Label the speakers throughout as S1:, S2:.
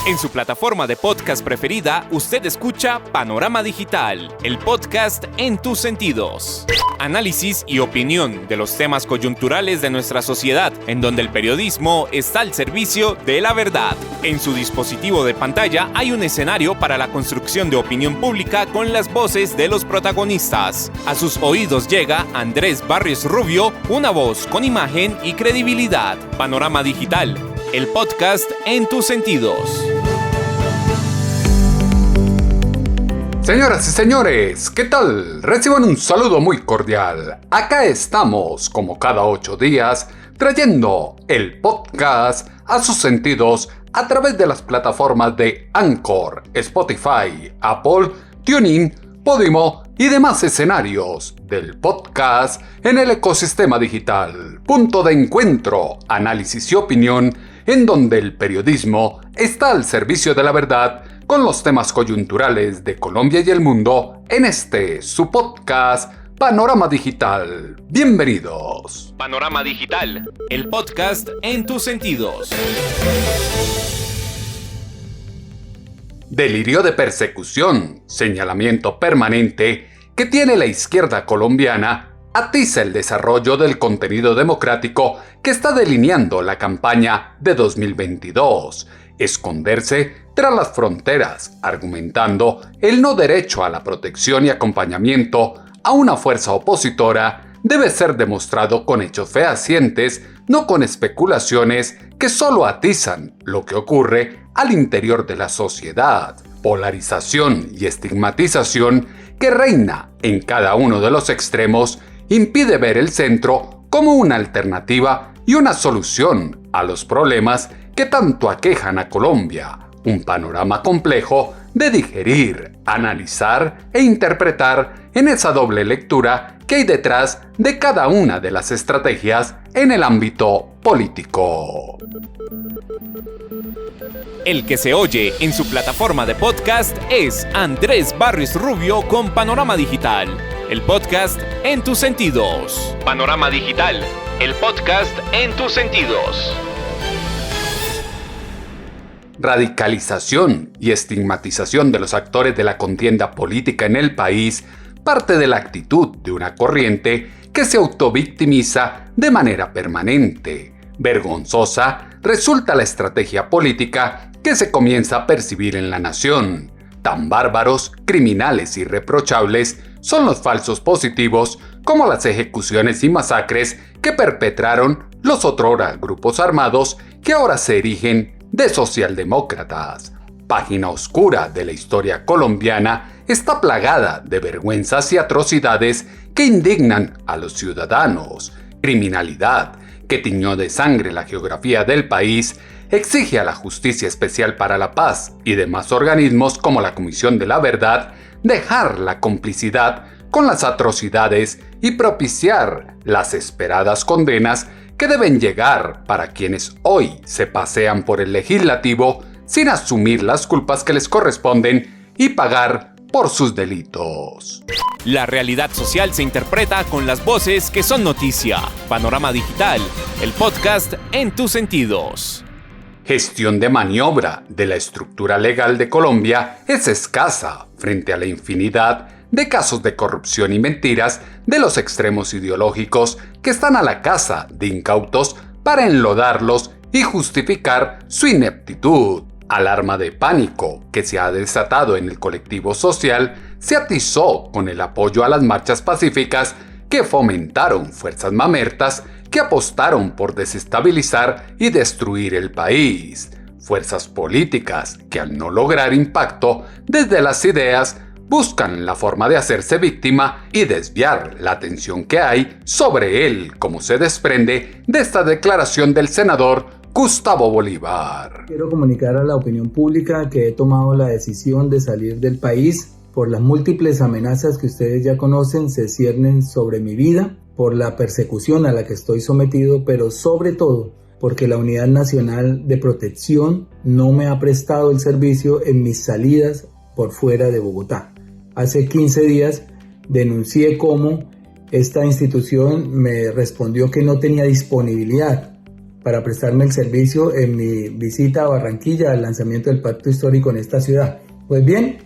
S1: En su plataforma de podcast preferida, usted escucha Panorama Digital, el podcast en tus sentidos. Análisis y opinión de los temas coyunturales de nuestra sociedad, en donde el periodismo está al servicio de la verdad. En su dispositivo de pantalla hay un escenario para la construcción de opinión pública con las voces de los protagonistas. A sus oídos llega Andrés Barrios Rubio, una voz con imagen y credibilidad. Panorama Digital, el podcast en tus sentidos.
S2: Señoras y señores, ¿qué tal? Reciban un saludo muy cordial. Acá estamos, como cada 8 días, trayendo el podcast a sus sentidos a través de las plataformas de Anchor, Spotify, Apple, TuneIn, Podimo y demás escenarios del podcast en el ecosistema digital. Punto de encuentro, análisis y opinión, en donde el periodismo está al servicio de la verdad con los temas coyunturales de Colombia y el mundo en su podcast Panorama Digital. Bienvenidos.
S1: Panorama Digital, el podcast en tus sentidos.
S2: Delirio de persecución, señalamiento permanente que tiene la izquierda colombiana atiza el desarrollo del contenido democrático que está delineando la campaña de 2022. Esconderse tras las fronteras, argumentando el no derecho a la protección y acompañamiento a una fuerza opositora, debe ser demostrado con hechos fehacientes, no con especulaciones que solo atizan lo que ocurre al interior de la sociedad. Polarización y estigmatización que reina en cada uno de los extremos impide ver el centro como una alternativa y una solución a los problemas que tanto aquejan a Colombia. Un panorama complejo de digerir, analizar e interpretar en esa doble lectura que hay detrás de cada una de las estrategias en el ámbito político.
S1: El que se oye en su plataforma de podcast es Andrés Barrios Rubio con Panorama Digital, el podcast en tus sentidos. Panorama Digital, el podcast en tus sentidos.
S2: Radicalización y estigmatización de los actores de la contienda política en el país parte de la actitud de una corriente que se autovictimiza de manera permanente. Vergonzosa resulta la estrategia política que se comienza a percibir en la nación. Tan bárbaros, criminales y irreprochables son los falsos positivos como las ejecuciones y masacres que perpetraron los otrora grupos armados que ahora se erigen de socialdemócratas. Página oscura de la historia colombiana está plagada de vergüenzas y atrocidades que indignan a los ciudadanos. Criminalidad que tiñó de sangre la geografía del país exige a la Justicia Especial para la Paz y demás organismos como la Comisión de la Verdad dejar la complicidad con las atrocidades y propiciar las esperadas condenas que deben llegar para quienes hoy se pasean por el legislativo sin asumir las culpas que les corresponden y pagar por sus delitos.
S1: La realidad social se interpreta con las voces que son noticia. Panorama Digital, el podcast en tus sentidos.
S2: Gestión de maniobra de la estructura legal de Colombia es escasa frente a la infinidad de casos de corrupción y mentiras de los extremos ideológicos que están a la caza de incautos para enlodarlos y justificar su ineptitud. Alarma de pánico que se ha desatado en el colectivo social se atizó con el apoyo a las marchas pacíficas que fomentaron fuerzas mamertas que apostaron por desestabilizar y destruir el país. Fuerzas políticas que al no lograr impacto desde las ideas buscan la forma de hacerse víctima y desviar la atención que hay sobre él, como se desprende de esta declaración del senador Gustavo Bolívar.
S3: Quiero comunicar a la opinión pública que he tomado la decisión de salir del país por las múltiples amenazas que ustedes ya conocen, se ciernen sobre mi vida, por la persecución a la que estoy sometido, pero sobre todo porque la Unidad Nacional de Protección no me ha prestado el servicio en mis salidas por fuera de Bogotá. Hace 15 días denuncié cómo esta institución me respondió que no tenía disponibilidad para prestarme el servicio en mi visita a Barranquilla al lanzamiento del pacto histórico en esta ciudad. Pues bien,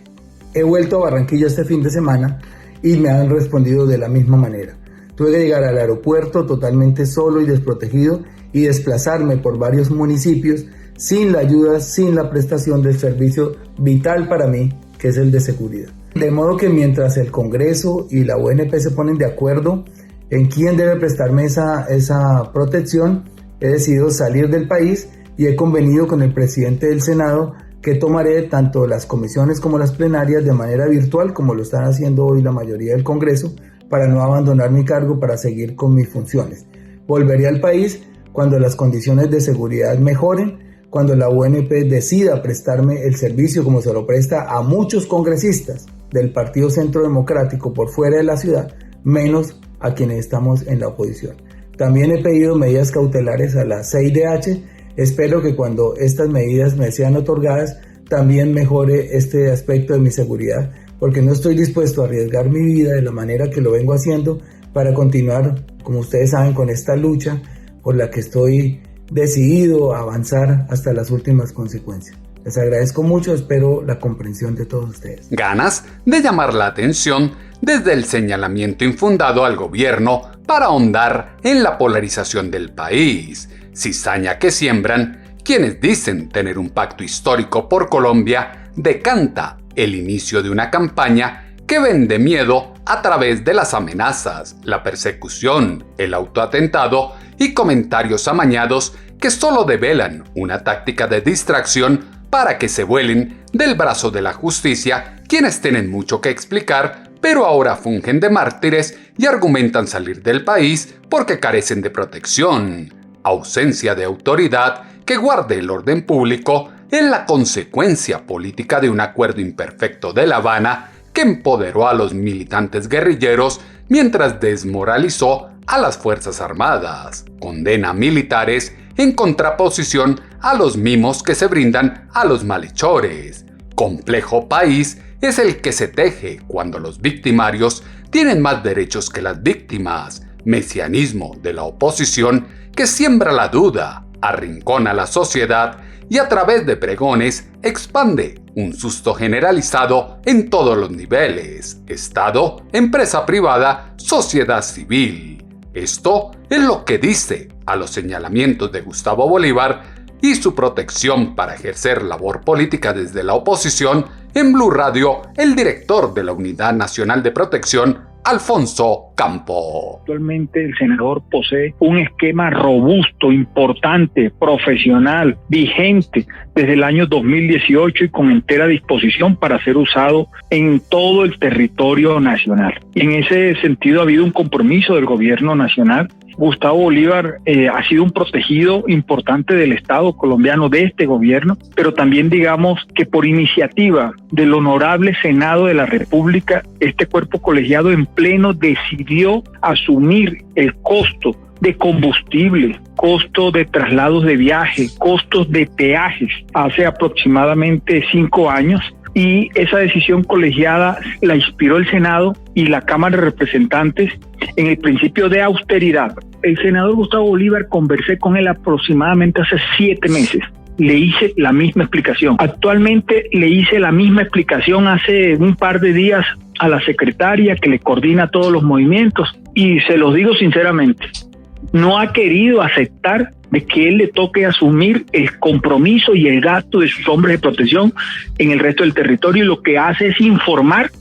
S3: he vuelto a Barranquilla este fin de semana y me han respondido de la misma manera. Tuve que llegar al aeropuerto totalmente solo y desprotegido y desplazarme por varios municipios sin la ayuda, sin la prestación del servicio vital para mí, que es el de seguridad. De modo que mientras el Congreso y la UNP se ponen de acuerdo en quién debe prestarme esa protección, he decidido salir del país y he convenido con el presidente del Senado que tomaré tanto las comisiones como las plenarias de manera virtual, como lo están haciendo hoy la mayoría del Congreso, para no abandonar mi cargo, para seguir con mis funciones. Volveré al país cuando las condiciones de seguridad mejoren, cuando la UNP decida prestarme el servicio como se lo presta a muchos congresistas del Partido Centro Democrático por fuera de la ciudad, menos a quienes estamos en la oposición. También he pedido medidas cautelares a la CIDH. Espero que cuando estas medidas me sean otorgadas, también mejore este aspecto de mi seguridad, porque no estoy dispuesto a arriesgar mi vida de la manera que lo vengo haciendo para continuar, como ustedes saben, con esta lucha por la que estoy decidido a avanzar hasta las últimas consecuencias. Les agradezco mucho, espero la comprensión de todos ustedes.
S2: Ganas de llamar la atención desde el señalamiento infundado al gobierno para ahondar en la polarización del país. Cizaña que siembran quienes dicen tener un pacto histórico por Colombia, decanta el inicio de una campaña que vende miedo a través de las amenazas, la persecución, el autoatentado y comentarios amañados que solo develan una táctica de distracción para que se vuelen del brazo de la justicia quienes tienen mucho que explicar, pero ahora fungen de mártires y argumentan salir del país porque carecen de protección. Ausencia de autoridad que guarde el orden público es la consecuencia política de un acuerdo imperfecto de La Habana que empoderó a los militantes guerrilleros mientras desmoralizó a las Fuerzas Armadas. Condena a militares en contraposición a los mimos que se brindan a los malhechores. Complejo país es el que se teje cuando los victimarios tienen más derechos que las víctimas. Mesianismo de la oposición que siembra la duda, arrincona a la sociedad y a través de pregones expande un susto generalizado en todos los niveles: Estado, empresa privada, sociedad civil. Esto es lo que dice a los señalamientos de Gustavo Bolívar y su protección para ejercer labor política desde la oposición en Blue Radio el director de la Unidad Nacional de Protección, Alfonso Campo.
S4: Actualmente el senador posee un esquema robusto, importante, profesional, vigente desde el año 2018 y con entera disposición para ser usado en todo el territorio nacional. Y en ese sentido ha habido un compromiso del gobierno nacional. Gustavo Bolívar ha sido un protegido importante del Estado colombiano, de este gobierno, pero también digamos que por iniciativa del Honorable Senado de la República, este cuerpo colegiado en pleno decidió asumir el costo de combustible, costo de traslados de viaje, costos de peajes hace aproximadamente 5 años. Y esa decisión colegiada la inspiró el Senado y la Cámara de Representantes en el principio de austeridad. El senador Gustavo Bolívar, conversé con él aproximadamente hace 7 meses. Le hice la misma explicación. Actualmente le hice la misma explicación hace un par de días a la secretaria que le coordina todos los movimientos y se los digo sinceramente, no ha querido aceptar de que él le toque asumir el compromiso y el gasto de sus hombres de protección en el resto del territorio, y lo que hace es informar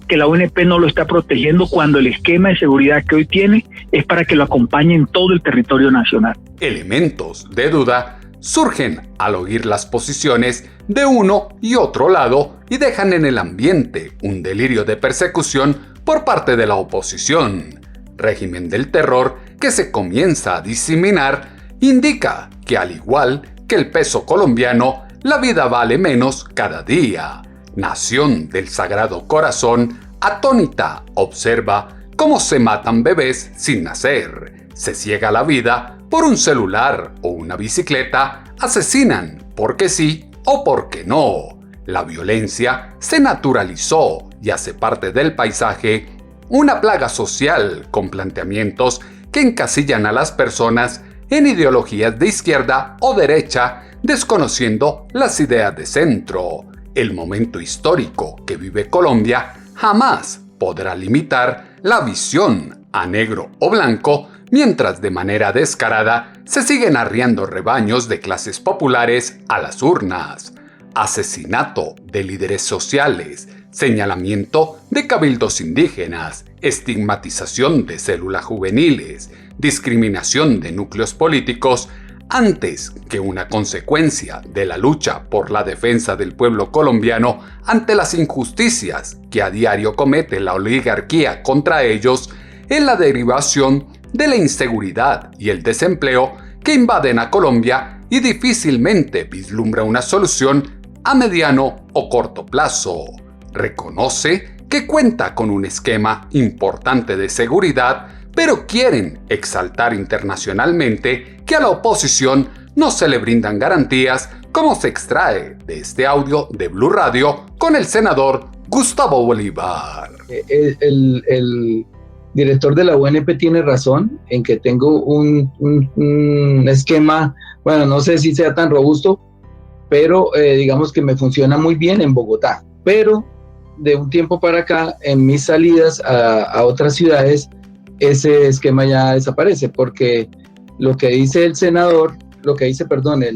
S4: que la UNP no lo está protegiendo cuando el esquema de seguridad que hoy tiene es para que lo acompañe en todo el territorio nacional.
S2: Elementos de duda surgen al oír las posiciones de uno y otro lado y dejan en el ambiente un delirio de persecución por parte de la oposición. Régimen del terror que se comienza a diseminar indica que, al igual que el peso colombiano, la vida vale menos cada día. Nación del Sagrado Corazón, atónita, observa cómo se matan bebés sin nacer, se ciega la vida por un celular o una bicicleta, asesinan porque sí o porque no. La violencia se naturalizó y hace parte del paisaje, una plaga social con planteamientos que encasillan a las personas en ideologías de izquierda o derecha, desconociendo las ideas de centro. El momento histórico que vive Colombia jamás podrá limitar la visión a negro o blanco, mientras de manera descarada se siguen arriando rebaños de clases populares a las urnas. Asesinato de líderes sociales, señalamiento de cabildos indígenas, estigmatización de células juveniles, discriminación de núcleos políticos, antes que una consecuencia de la lucha por la defensa del pueblo colombiano ante las injusticias que a diario comete la oligarquía contra ellos, es la derivación de la inseguridad y el desempleo que invaden a Colombia y difícilmente vislumbra una solución a mediano o corto plazo. Reconoce que cuenta con un esquema importante de seguridad, pero quieren exaltar internacionalmente que a la oposición no se le brindan garantías, como se extrae de este audio de Blue Radio con el senador Gustavo Bolívar.
S3: El director de la UNP tiene razón en que tengo un esquema, bueno, no sé si sea tan robusto, pero digamos que me funciona muy bien en Bogotá. Pero de un tiempo para acá, en mis salidas a otras ciudades, ese esquema ya desaparece, porque lo que dice el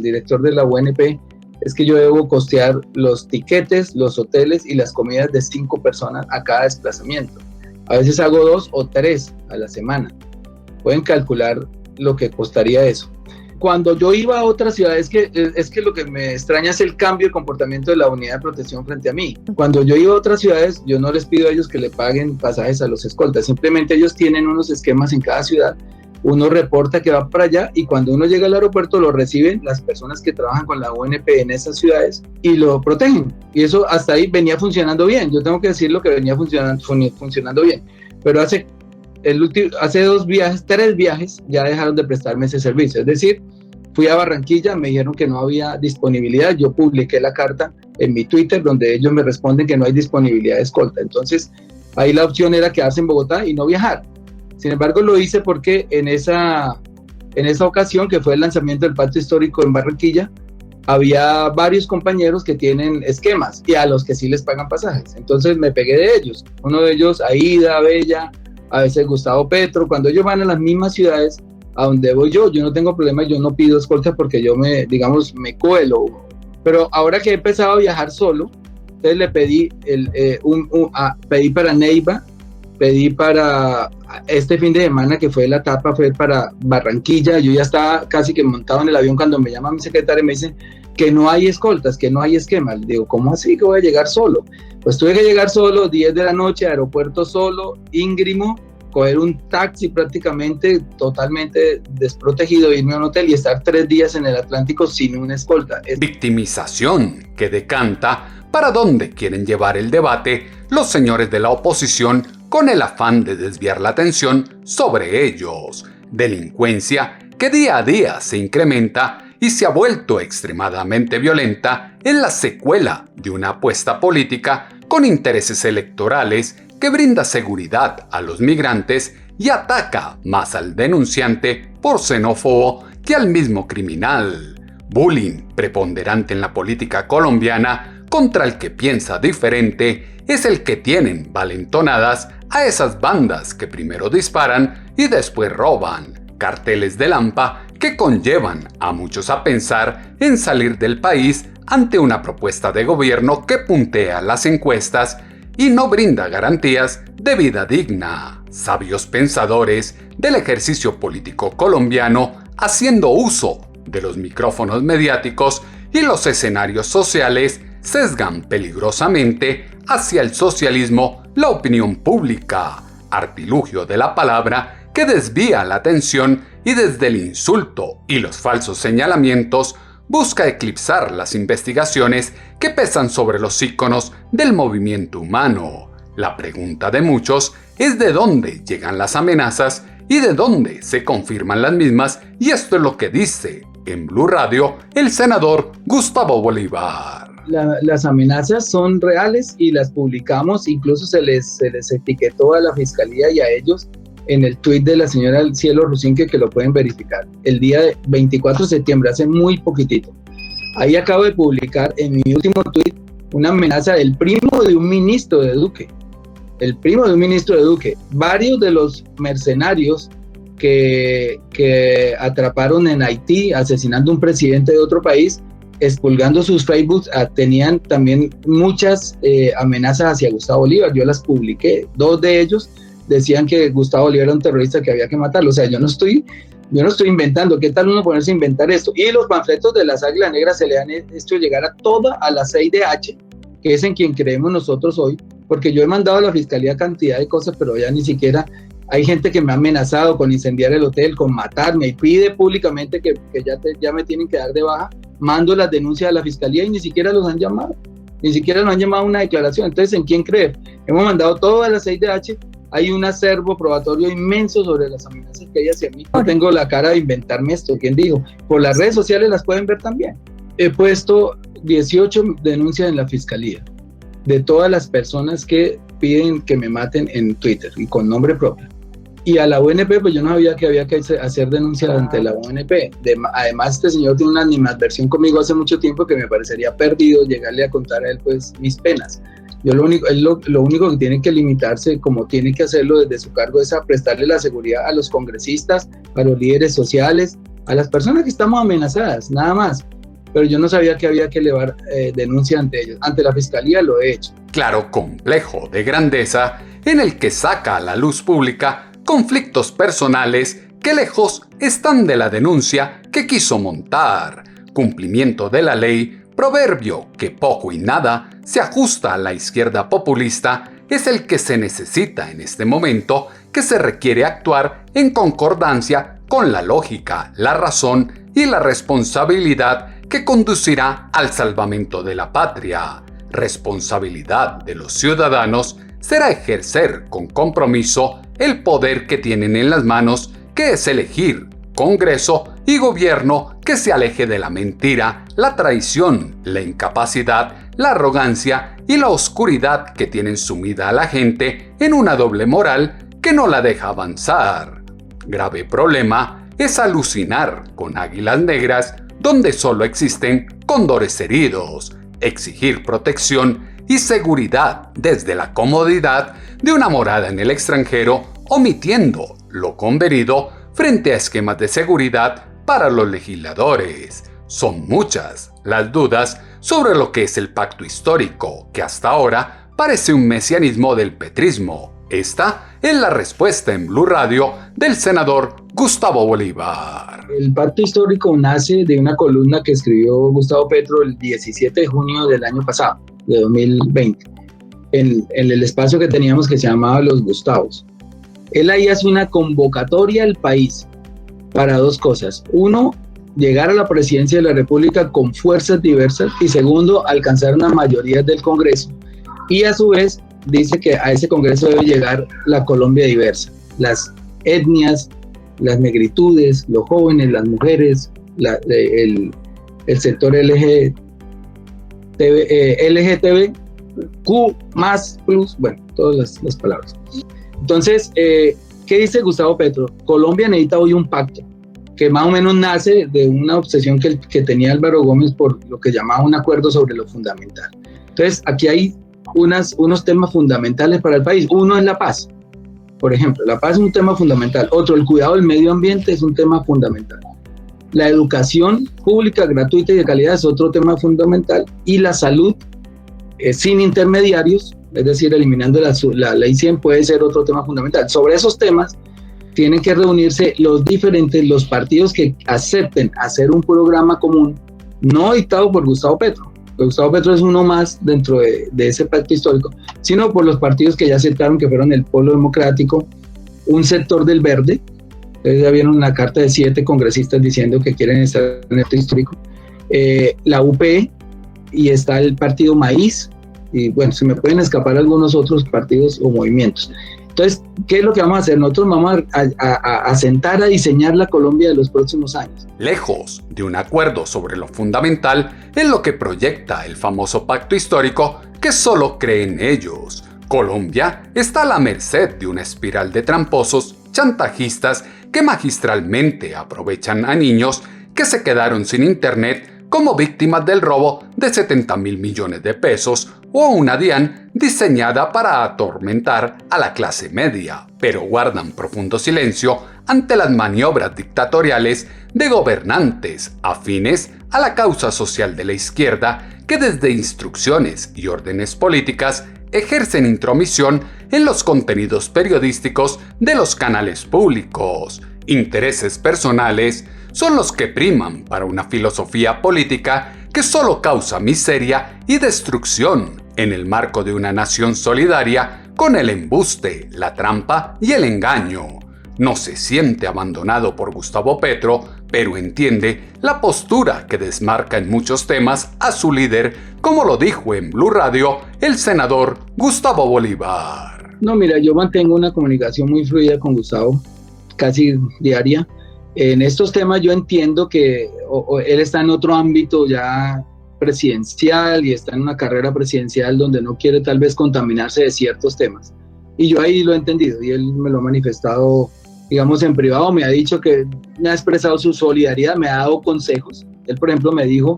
S3: director de la UNP, es que yo debo costear los tiquetes, los hoteles y las comidas de 5 personas a cada desplazamiento. A veces hago 2 o 3 a la semana. Pueden calcular lo que costaría eso. Cuando yo iba a otras ciudades, es que lo que me extraña es el cambio de comportamiento de la unidad de protección frente a mí. Cuando yo iba a otras ciudades, yo no les pido a ellos que le paguen pasajes a los escoltas. Simplemente ellos tienen unos esquemas en cada ciudad. Uno reporta que va para allá y cuando uno llega al aeropuerto lo reciben las personas que trabajan con la UNP en esas ciudades y lo protegen. Y eso hasta ahí venía funcionando bien. Yo tengo que decir lo que venía funcionando bien. Pero hace 3 viajes ya dejaron de prestarme ese servicio. Es decir, fui a Barranquilla, me dijeron que no había disponibilidad. Yo publiqué la carta en mi Twitter donde ellos me responden que no hay disponibilidad de escolta. Entonces, ahí la opción era quedarse en Bogotá y no viajar. Sin embargo, lo hice porque en esa ocasión, que fue el lanzamiento del Pacto Histórico en Barranquilla, había varios compañeros que tienen esquemas y a los que sí les pagan pasajes. Entonces me pegué de ellos. Uno de ellos, Aida, Bella, a veces Gustavo Petro. Cuando ellos van a las mismas ciudades a donde voy yo no tengo problema, yo no pido escolta porque yo me cuelo. Pero ahora que he empezado a viajar solo, entonces le pedí, pedí para Neiva, pedí para este fin de semana que fue la etapa, fue para Barranquilla. Yo ya estaba casi que montado en el avión cuando me llama mi secretaria y me dice que no hay escoltas, que no hay esquemas. Le digo, ¿cómo así que voy a llegar solo? Pues tuve que llegar solo, 10 de la noche, aeropuerto solo, íngrimo, coger un taxi prácticamente totalmente desprotegido, irme a un hotel y estar 3 días en el Atlántico sin una escolta.
S2: Victimización que decanta para dónde quieren llevar el debate los señores de la oposición con el afán de desviar la atención sobre ellos. Delincuencia que día a día se incrementa y se ha vuelto extremadamente violenta en la secuela de una apuesta política con intereses electorales que brinda seguridad a los migrantes y ataca más al denunciante por xenófobo que al mismo criminal. Bullying preponderante en la política colombiana contra el que piensa diferente es el que tienen valentonadas a esas bandas que primero disparan y después roban. Carteles de Lampa que conllevan a muchos a pensar en salir del país ante una propuesta de gobierno que puntea las encuestas y no brinda garantías de vida digna. Sabios pensadores del ejercicio político colombiano haciendo uso de los micrófonos mediáticos y los escenarios sociales sesgan peligrosamente hacia el socialismo la opinión pública, artilugio de la palabra que desvía la atención y desde el insulto y los falsos señalamientos busca eclipsar las investigaciones que pesan sobre los íconos del movimiento humano. La pregunta de muchos es de dónde llegan las amenazas y de dónde se confirman las mismas, y esto es lo que dice en Blue Radio el senador Gustavo Bolívar.
S3: Las amenazas son reales y las publicamos, incluso se les etiquetó a la fiscalía y a ellos en el tuit de la señora Cielo Rusinque, que lo pueden verificar. El día 24 de septiembre, hace muy poquitito. Ahí acabo de publicar en mi último tuit una amenaza del primo de un ministro de Duque. El primo de un ministro de Duque. Varios de los mercenarios que atraparon en Haití, asesinando a un presidente de otro país, expulgando sus Facebook, tenían también muchas amenazas hacia Gustavo Bolívar. Yo las publiqué. 2 de ellos decían que Gustavo Bolívar era un terrorista que había que matarlo. O sea, yo no estoy inventando. ¿Qué tal uno ponerse a inventar esto? Y los panfletos de las Águilas Negras se le han hecho llegar a la CIDH, que es en quien creemos nosotros hoy, porque yo he mandado a la Fiscalía cantidad de cosas, pero ya ni siquiera hay gente que me ha amenazado con incendiar el hotel, con matarme, y pide públicamente que ya me tienen que dar de baja. Mando las denuncias a la Fiscalía y ni siquiera los han llamado. Ni siquiera nos han llamado a una declaración. Entonces, ¿en quién creer? Hemos mandado todo a la CIDH. Hay un acervo probatorio inmenso sobre las amenazas que hay hacia mí. No tengo la cara de inventarme esto. ¿Quién dijo? Por las redes sociales las pueden ver también. He puesto 18 denuncias en la Fiscalía de todas las personas que piden que me maten en Twitter y con nombre propio. Y a la UNP, pues yo no sabía que había que hacer denuncia ante la UNP. Además, este señor tiene una animadversión conmigo hace mucho tiempo que me parecería perdido llegarle a contar a él pues mis penas. Lo único que tiene que limitarse, como tiene que hacerlo desde su cargo, es a prestarle la seguridad a los congresistas, a los líderes sociales, a las personas que estamos amenazadas, nada más. Pero yo no sabía que había que elevar denuncia ante ellos. Ante la Fiscalía lo he hecho.
S2: Claro complejo de grandeza en el que saca a la luz pública conflictos personales que lejos están de la denuncia que quiso montar. Cumplimiento de la ley, proverbio que poco y nada se ajusta a la izquierda populista, es el que se necesita en este momento, que se requiere actuar en concordancia con la lógica, la razón y la responsabilidad que conducirá al salvamento de la patria. Responsabilidad de los ciudadanos será ejercer con compromiso el poder que tienen en las manos, que es elegir Congreso y gobierno que se aleje de la mentira, la traición, la incapacidad, la arrogancia y la oscuridad que tienen sumida a la gente en una doble moral que no la deja avanzar. Grave problema es alucinar con águilas negras donde solo existen cóndores heridos, exigir protección y seguridad desde la comodidad de una morada en el extranjero, omitiendo lo convenido frente a esquemas de seguridad para los legisladores. Son muchas las dudas sobre lo que es el pacto histórico, que hasta ahora parece un mesianismo del petrismo. Esta es la respuesta en Blue Radio del senador Gustavo Bolívar.
S3: El pacto histórico nace de una columna que escribió Gustavo Petro el 17 de junio del año pasado, de 2020, en el espacio que teníamos que se llamaba Los Gustavos. Él ahí hace una convocatoria al país para 2 cosas. 1, llegar a la presidencia de la República con fuerzas diversas, y 2, alcanzar una mayoría del Congreso. Y a su vez dice que a ese Congreso debe llegar la Colombia diversa, las etnias, las negritudes, los jóvenes, las mujeres, el sector LGTBQ+, bueno, todas las palabras. Entonces, ¿qué dice Gustavo Petro? Colombia necesita hoy un pacto que más o menos nace de una obsesión que tenía Álvaro Gómez por lo que llamaba un acuerdo sobre lo fundamental. Entonces, aquí hay unos temas fundamentales para el país. Uno es la paz. Por ejemplo, la paz es un tema fundamental. Otro, el cuidado del medio ambiente es un tema fundamental. La educación pública, gratuita y de calidad es otro tema fundamental. Y la salud, sin intermediarios, es decir, eliminando la ley 100, puede ser otro tema fundamental. Sobre esos temas tienen que reunirse los partidos que acepten hacer un programa común, no dictado por Gustavo Petro. Gustavo Petro es uno más dentro de ese pacto histórico, sino por los partidos que ya aceptaron, que fueron el Polo Democrático, un sector del Verde. Ustedes ya vieron una carta de 7 congresistas diciendo que quieren estar en el pacto histórico, la UP, y está el partido Maíz, y bueno, se me pueden escapar algunos otros partidos o movimientos. Entonces, ¿qué es lo que vamos a hacer? Nosotros vamos a sentar a diseñar la Colombia de los próximos años.
S2: Lejos de un acuerdo sobre lo fundamental, es lo que proyecta el famoso pacto histórico que solo creen ellos. Colombia está a la merced de una espiral de tramposos chantajistas que magistralmente aprovechan a niños que se quedaron sin internet como víctimas del robo de 70.000 millones de pesos o una DIAN diseñada para atormentar a la clase media, pero guardan profundo silencio ante las maniobras dictatoriales de gobernantes afines a la causa social de la izquierda que desde instrucciones y órdenes políticas ejercen intromisión en los contenidos periodísticos de los canales públicos. Intereses personales son los que priman para una filosofía política que solo causa miseria y destrucción en el marco de una nación solidaria con el embuste, la trampa y el engaño. No se siente abandonado por Gustavo Petro, pero entiende la postura que desmarca en muchos temas a su líder, como lo dijo en Blue Radio el senador Gustavo Bolívar.
S3: No, mira, yo mantengo una comunicación muy fluida con Gustavo, casi diaria. En estos temas yo entiendo que él está en otro ámbito ya presidencial y está en una carrera presidencial donde no quiere tal vez contaminarse de ciertos temas. Y yo ahí lo he entendido y él me lo ha manifestado, digamos, en privado. Me ha dicho que me ha expresado su solidaridad, me ha dado consejos. Él, por ejemplo, me dijo,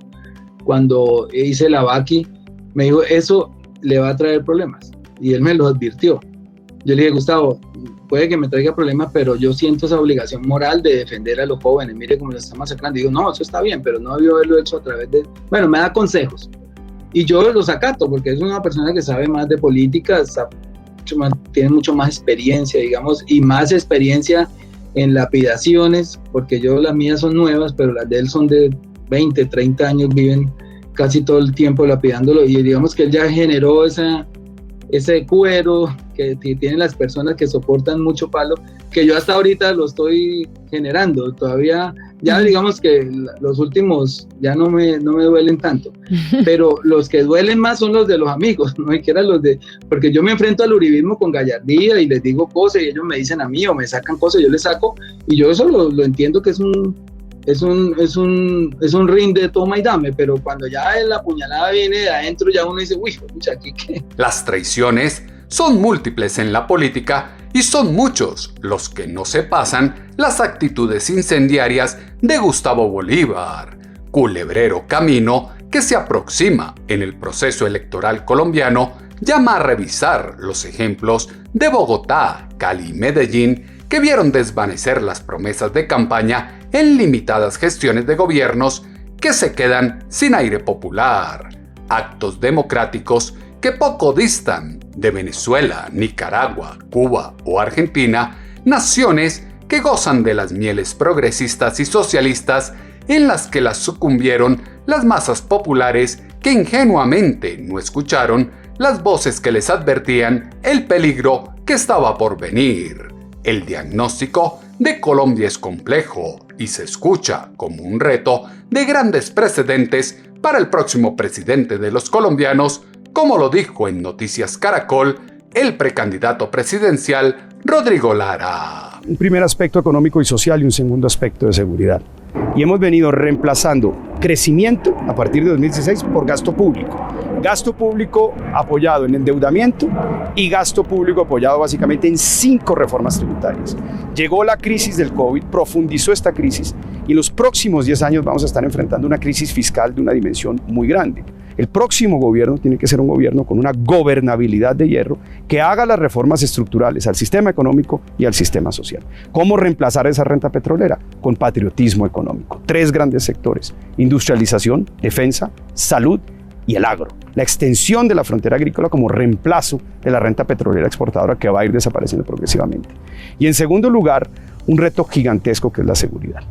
S3: cuando hice la vaqui, me dijo, eso le va a traer problemas. Y él me lo advirtió. Yo le dije, Gustavo, puede que me traiga problemas, pero yo siento esa obligación moral de defender a los jóvenes. Mire cómo los están masacrando. Y digo, no, eso está bien, pero no debió haberlo hecho a través de... Bueno, me da consejos. Y yo los acato, porque es una persona que sabe más de política, tiene mucho más experiencia, digamos, y más experiencia en lapidaciones, porque las mías son nuevas, pero las de él son de 20, 30 años, viven casi todo el tiempo lapidándolo, y digamos que él ya generó ese cuero que tienen las personas que soportan mucho palo, que yo hasta ahorita lo estoy generando, todavía, ya digamos que los últimos ya no me duelen tanto, pero los que duelen más son los de los amigos, no siquiera porque yo me enfrento al uribismo con gallardía y les digo cosas y ellos me dicen a mí o me sacan cosas, yo les saco, y yo eso lo entiendo que es un ring de toma y dame, pero cuando ya la puñalada viene de adentro, ya uno dice, uy, pucha, ¿aquí qué?
S2: Las traiciones son múltiples en la política y son muchos los que no se pasan las actitudes incendiarias de Gustavo Bolívar, culebrero camino que se aproxima en el proceso electoral colombiano, llama a revisar los ejemplos de Bogotá, Cali y Medellín que vieron desvanecer las promesas de campaña en limitadas gestiones de gobiernos que se quedan sin aire popular, actos democráticos que poco distan de Venezuela, Nicaragua, Cuba o Argentina, naciones que gozan de las mieles progresistas y socialistas en las que las sucumbieron las masas populares que ingenuamente no escucharon las voces que les advertían el peligro que estaba por venir. El diagnóstico de Colombia es complejo y se escucha como un reto de grandes precedentes para el próximo presidente de los colombianos, como lo dijo en Noticias Caracol el precandidato presidencial Rodrigo Lara.
S5: Un primer aspecto económico y social y un segundo aspecto de seguridad. Y hemos venido reemplazando crecimiento a partir de 2016 por gasto público. Gasto público apoyado en endeudamiento y gasto público apoyado básicamente en 5 reformas tributarias. Llegó la crisis del COVID, profundizó esta crisis y en los próximos 10 años vamos a estar enfrentando una crisis fiscal de una dimensión muy grande. El próximo gobierno tiene que ser un gobierno con una gobernabilidad de hierro que haga las reformas estructurales al sistema económico y al sistema social. ¿Cómo reemplazar esa renta petrolera? Con patriotismo económico. 3 grandes sectores: industrialización, defensa, salud y el agro. La extensión de la frontera agrícola como reemplazo de la renta petrolera exportadora que va a ir desapareciendo progresivamente. Y en segundo lugar, un reto gigantesco que es la seguridad.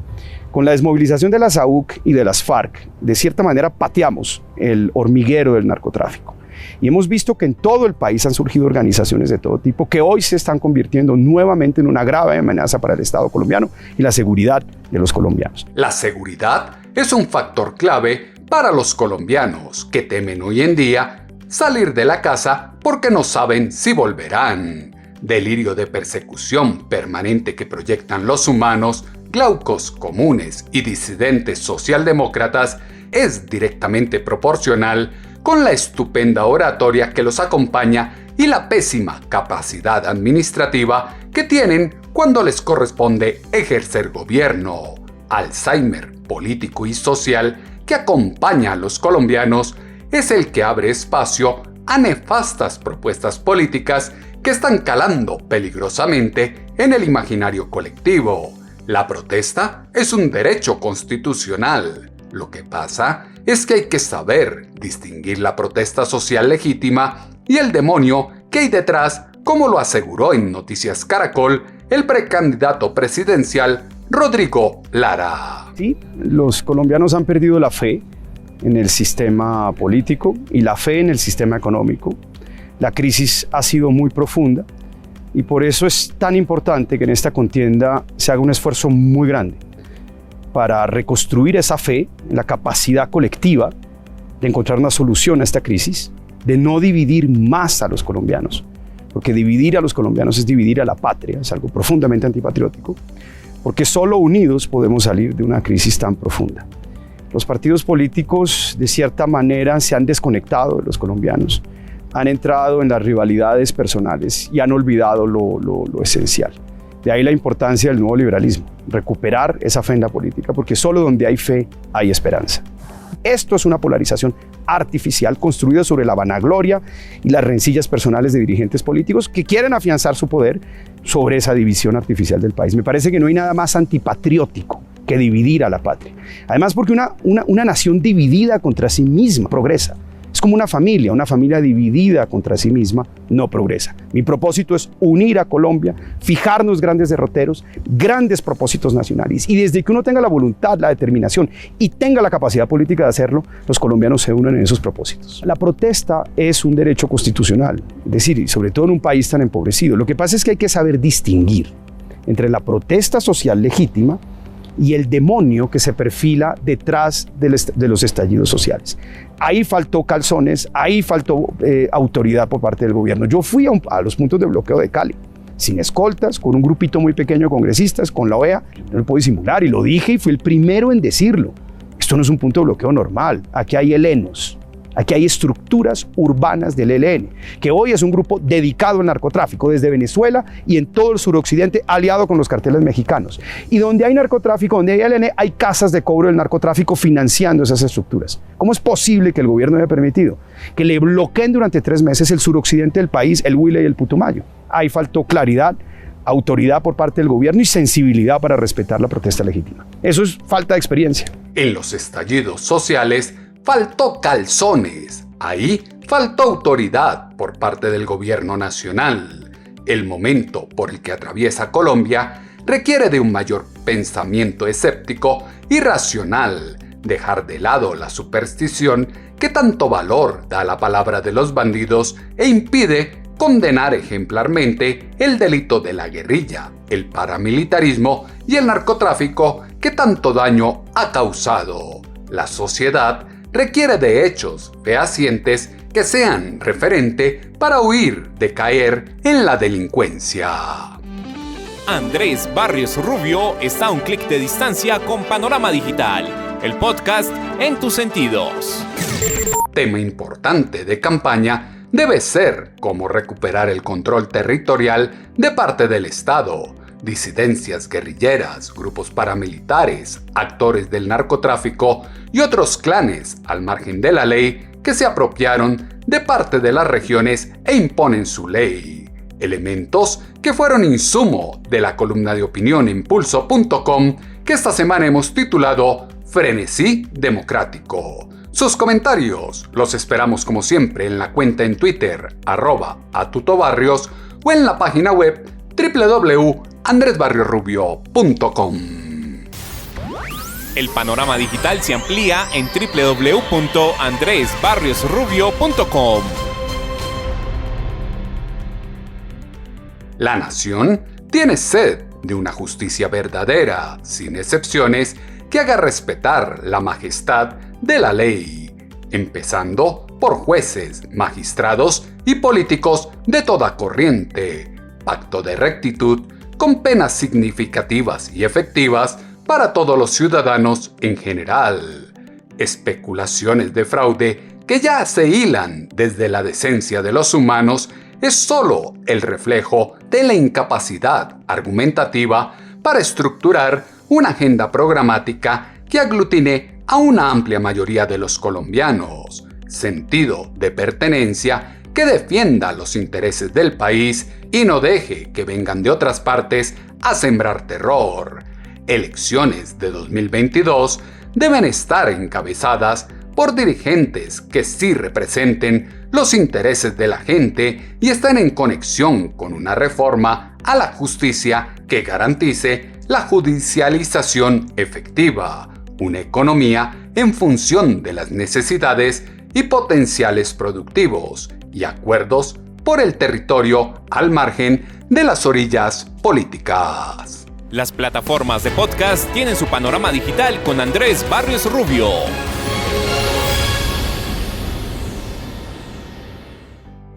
S5: Con la desmovilización de las AUC y de las FARC, de cierta manera pateamos el hormiguero del narcotráfico. Y hemos visto que en todo el país han surgido organizaciones de todo tipo que hoy se están convirtiendo nuevamente en una grave amenaza para el Estado colombiano y la seguridad de los colombianos.
S2: La seguridad es un factor clave para los colombianos que temen hoy en día salir de la casa porque no saben si volverán. Delirio de persecución permanente que proyectan los humanos, glaucos comunes y disidentes socialdemócratas es directamente proporcional con la estupenda oratoria que los acompaña y la pésima capacidad administrativa que tienen cuando les corresponde ejercer gobierno. Alzheimer político y social que acompaña a los colombianos es el que abre espacio a nefastas propuestas políticas que están calando peligrosamente en el imaginario colectivo. La protesta es un derecho constitucional. Lo que pasa es que hay que saber distinguir la protesta social legítima y el demonio que hay detrás, como lo aseguró en Noticias Caracol el precandidato presidencial Rodrigo Lara.
S5: Sí, los colombianos han perdido la fe en el sistema político y la fe en el sistema económico. La crisis ha sido muy profunda y por eso es tan importante que en esta contienda se haga un esfuerzo muy grande para reconstruir esa fe, la capacidad colectiva de encontrar una solución a esta crisis, de no dividir más a los colombianos, porque dividir a los colombianos es dividir a la patria, es algo profundamente antipatriótico, porque solo unidos podemos salir de una crisis tan profunda. Los partidos políticos, de cierta manera, se han desconectado de los colombianos, han entrado en las rivalidades personales y han olvidado lo esencial. De ahí la importancia del nuevo liberalismo, recuperar esa fe en la política, porque solo donde hay fe hay esperanza. Esto es una polarización artificial construida sobre la vanagloria y las rencillas personales de dirigentes políticos que quieren afianzar su poder sobre esa división artificial del país. Me parece que no hay nada más antipatriótico que dividir a la patria. Además, porque una nación dividida contra sí misma progresa. Es como una familia dividida contra sí misma no progresa. Mi propósito es unir a Colombia, fijarnos grandes derroteros, grandes propósitos nacionales. Y desde que uno tenga la voluntad, la determinación y tenga la capacidad política de hacerlo, los colombianos se unen en esos propósitos. La protesta es un derecho constitucional, es decir, sobre todo en un país tan empobrecido. Lo que pasa es que hay que saber distinguir entre la protesta social legítima y el demonio que se perfila detrás de los estallidos sociales. Ahí faltó calzones, ahí faltó autoridad por parte del gobierno. Yo fui a los puntos de bloqueo de Cali, sin escoltas, con un grupito muy pequeño de congresistas, con la OEA, no lo puedo disimular, y lo dije y fui el primero en decirlo. Esto no es un punto de bloqueo normal, aquí hay helenos. Aquí hay estructuras urbanas del ELN, que hoy es un grupo dedicado al narcotráfico desde Venezuela y en todo el suroccidente, aliado con los carteles mexicanos. Y donde hay narcotráfico, donde hay ELN, hay casas de cobro del narcotráfico financiando esas estructuras. ¿Cómo es posible que el gobierno haya permitido que le bloqueen durante 3 meses el suroccidente del país, el Huila y el Putumayo? Ahí faltó claridad, autoridad por parte del gobierno y sensibilidad para respetar la protesta legítima. Eso es falta de experiencia.
S2: En los estallidos sociales, faltó calzones. Ahí faltó autoridad por parte del gobierno nacional. El momento por el que atraviesa Colombia requiere de un mayor pensamiento escéptico y racional, dejar de lado la superstición que tanto valor da a la palabra de los bandidos e impide condenar ejemplarmente el delito de la guerrilla, el paramilitarismo y el narcotráfico que tanto daño ha causado. La sociedad requiere de hechos fehacientes que sean referente para huir de caer en la delincuencia.
S1: Andrés Barrios Rubio está a un clic de distancia con Panorama Digital, el podcast en tus sentidos.
S2: Tema importante de campaña debe ser cómo recuperar el control territorial de parte del Estado. Disidencias guerrilleras, grupos paramilitares, actores del narcotráfico y otros clanes al margen de la ley que se apropiaron de parte de las regiones e imponen su ley. Elementos que fueron insumo de la columna de opinión en Pulso.com que esta semana hemos titulado Frenesí Democrático. Sus comentarios los esperamos como siempre en la cuenta en Twitter @atutobarrios o en la página web www.andresbarriosrubio.com.
S1: El panorama digital se amplía en www.andresbarriosrubio.com.
S2: La nación tiene sed de una justicia verdadera, sin excepciones, que haga respetar la majestad de la ley, empezando por jueces, magistrados y políticos de toda corriente. Pacto de rectitud con penas significativas y efectivas para todos los ciudadanos en general. Especulaciones de fraude que ya se hilan desde la decencia de los humanos es solo el reflejo de la incapacidad argumentativa para estructurar una agenda programática que aglutine a una amplia mayoría de los colombianos, sentido de pertenencia que defienda los intereses del país y no deje que vengan de otras partes a sembrar terror. Elecciones de 2022 deben estar encabezadas por dirigentes que sí representen los intereses de la gente y estén en conexión con una reforma a la justicia que garantice la judicialización efectiva, una economía en función de las necesidades y potenciales productivos y acuerdos por el territorio al margen de las orillas políticas.
S1: Las plataformas de podcast tienen su panorama digital con Andrés Barrios Rubio.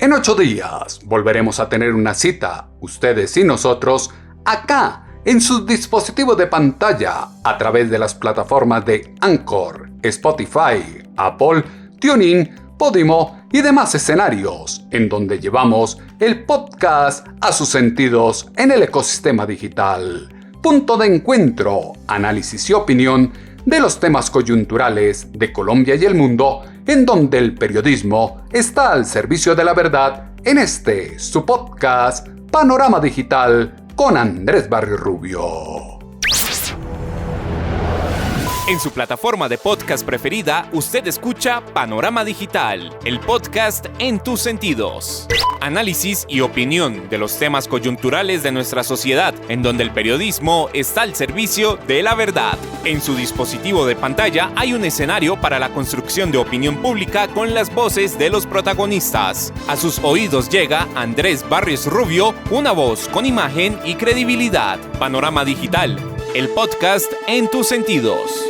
S2: En 8 días volveremos a tener una cita, ustedes y nosotros, acá en sus dispositivos de pantalla a través de las plataformas de Anchor, Spotify, Apple, TuneIn, Podimo y demás escenarios en donde llevamos el podcast a sus sentidos en el ecosistema digital. Punto de encuentro, análisis y opinión de los temas coyunturales de Colombia y el mundo, en donde el periodismo está al servicio de la verdad en su podcast Panorama Digital con Andrés Barrios Rubio.
S1: En su plataforma de podcast preferida, usted escucha Panorama Digital, el podcast en tus sentidos. Análisis y opinión de los temas coyunturales de nuestra sociedad, en donde el periodismo está al servicio de la verdad. En su dispositivo de pantalla hay un escenario para la construcción de opinión pública con las voces de los protagonistas. A sus oídos llega Andrés Barrios Rubio, una voz con imagen y credibilidad. Panorama Digital, el podcast en tus sentidos.